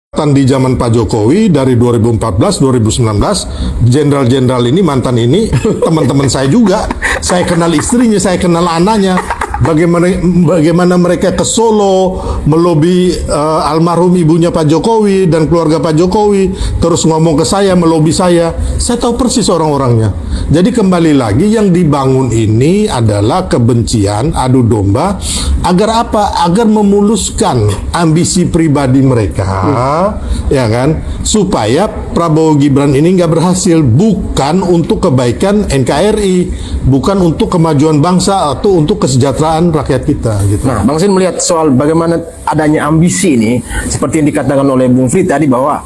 Di zaman Pak Jokowi dari 2014 2019, jenderal-jenderal ini, mantan ini teman-teman saya juga. Saya kenal istrinya, saya kenal anaknya. Bagaimana mereka ke Solo melobi almarhum ibunya Pak Jokowi dan keluarga Pak Jokowi, terus ngomong ke saya, melobi saya tahu persis orang-orangnya. Jadi kembali lagi, yang dibangun ini adalah kebencian, adu domba, agar apa? Agar memuluskan ambisi pribadi mereka, ya kan, supaya Prabowo Gibran ini nggak berhasil, bukan untuk kebaikan NKRI, bukan untuk kemajuan bangsa atau untuk kesejahteraan rakyat kita gitu. Nah, Bang Sin melihat soal bagaimana adanya ambisi ini, seperti yang dikatakan oleh Bung Frit tadi, bahwa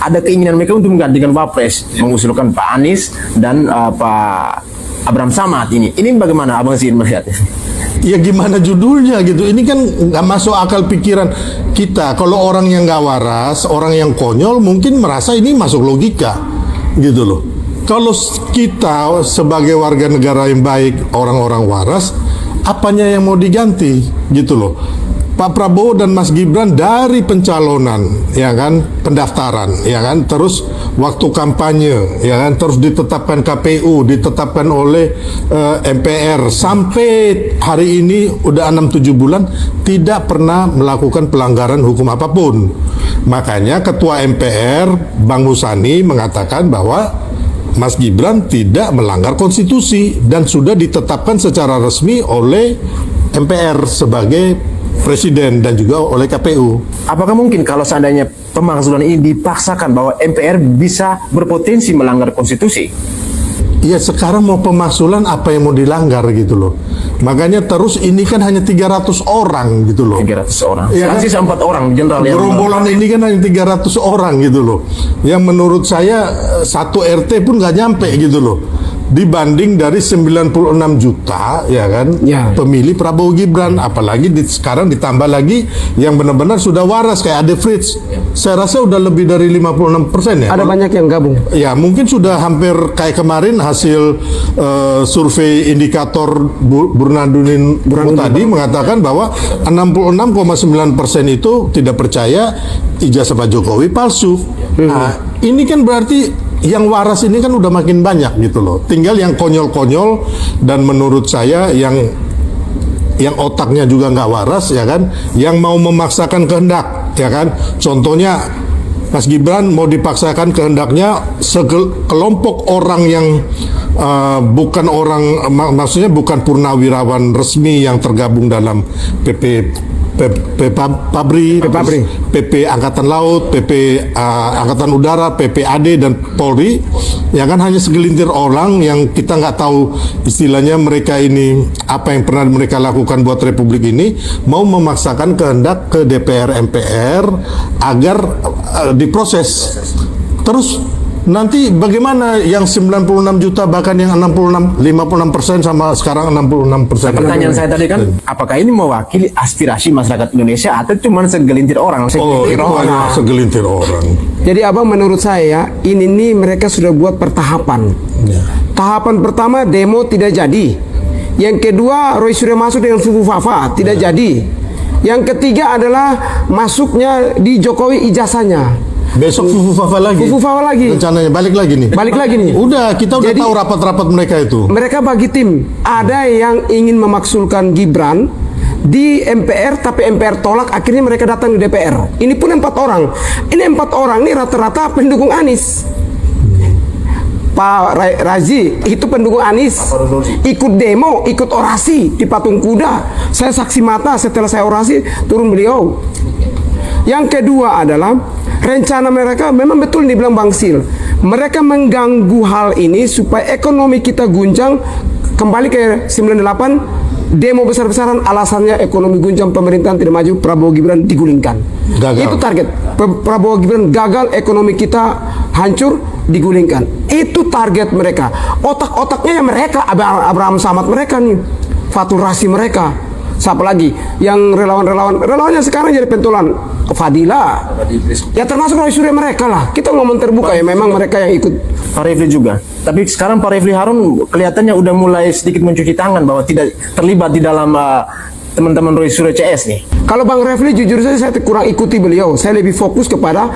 ada keinginan mereka untuk menggantikan Wapres, mengusulkan Pak Anies dan Pak Abraham Samad ini. Ini bagaimana Abang Sin melihatnya? Ya gimana judulnya gitu, ini kan nggak masuk akal pikiran kita. Kalau orang yang nggak waras, orang yang konyol mungkin merasa ini masuk logika gitu loh. Kalau kita sebagai warga negara yang baik, orang-orang waras, apanya yang mau diganti gitu loh. Pak Prabowo dan Mas Gibran dari pencalonan, ya kan, pendaftaran, ya kan, terus waktu kampanye, ya kan, terus ditetapkan KPU, ditetapkan oleh MPR, sampai hari ini udah 6-7 bulan tidak pernah melakukan pelanggaran hukum apapun. Makanya Ketua MPR Bang Musani mengatakan bahwa Mas Gibran tidak melanggar konstitusi dan sudah ditetapkan secara resmi oleh MPR sebagai Presiden dan juga oleh KPU. Apakah mungkin kalau seandainya pemakzulan ini dipaksakan bahwa MPR bisa berpotensi melanggar konstitusi? Ya sekarang mau pemakzulan apa yang mau dilanggar gitu loh. Makanya terus ini kan hanya 300 orang gitu loh. 300 orang. Ya, kan sisa 4 orang jenderal yang gerombolan ini kan hanya 300 orang gitu loh. Yang menurut saya satu RT pun nggak nyampe gitu loh. Dibanding dari 96 juta ya kan, ya, pemilih Prabowo Gibran, apalagi sekarang ditambah lagi yang benar-benar sudah waras kayak Ade Fritz. Saya rasa udah lebih dari 56% ya. Ada banyak yang gabung. Ya mungkin sudah hampir kayak kemarin hasil survei indikator Burhanuddin tadi mengatakan bahwa 66,9% itu tidak percaya ijazah Pak Jokowi palsu. Nah, ini kan berarti yang waras ini kan udah makin banyak gitu loh. Tinggal yang konyol-konyol dan menurut saya yang otaknya juga nggak waras ya kan, yang mau memaksakan kehendak ya kan. Contohnya Mas Gibran mau dipaksakan kehendaknya sekelompok orang yang bukan orang, maksudnya bukan purnawirawan resmi yang tergabung dalam Pabri, PP Angkatan Laut, PP Angkatan Udara, PPAD dan Polri, ya kan, hanya segelintir orang yang kita nggak tahu istilahnya mereka ini apa yang pernah mereka lakukan buat Republik ini, mau memaksakan kehendak ke DPR MPR agar diproses. Terus nanti bagaimana yang 96 juta bahkan yang 56% sama sekarang 66%? Pertanyaan saya tadi kan, apakah ini mewakili aspirasi masyarakat Indonesia atau cuma segelintir orang? Segelintir orang. Jadi abang, menurut saya ini nih mereka sudah buat pertahapan. Ya. Tahapan pertama demo tidak jadi. Yang kedua Roy Suryo masuk dengan Fufu Fafa tidak jadi. Yang ketiga adalah masuknya di Jokowi ijazahnya. Besok Fufu Fafa lagi. Fufu Fafa lagi. Rencananya balik lagi nih. Balik lagi nih. Udah, kita udah tahu rapat-rapat mereka itu. Mereka bagi tim. Ada yang ingin memaksulkan Gibran di MPR, tapi MPR tolak. Akhirnya mereka datang di DPR. Ini pun 4 orang. Ini 4 orang nih rata-rata pendukung Anies. Pak Razi itu pendukung Anies, ikut demo, ikut orasi di Patung Kuda. Saya saksi mata setelah saya orasi turun beliau. Yang kedua adalah rencana mereka memang betul dibilang Bang Sil. Mereka mengganggu hal ini supaya ekonomi kita guncang kembali ke 98. Demo besar-besaran alasannya ekonomi guncang, pemerintahan tidak maju, Prabowo Gibran digulingkan. Gagal. Itu target. Prabowo Gibran gagal, ekonomi kita hancur, digulingkan. Itu target mereka. Otak-otaknya ya mereka, Abraham Samad mereka nih, Fatul Rasi mereka. Siapa lagi yang relawannya sekarang jadi pentolan? Fadila ya, termasuk Roy Suryo mereka lah. Kita ngomong terbuka ya, memang mereka yang ikut. Pak Refli juga. Tapi sekarang Pak Refli Harun kelihatannya udah mulai sedikit mencuci tangan bahwa tidak terlibat di dalam teman-teman Roy Suryo CS nih? Kalau Bang Refli jujur saja saya kurang ikuti beliau. Saya lebih fokus kepada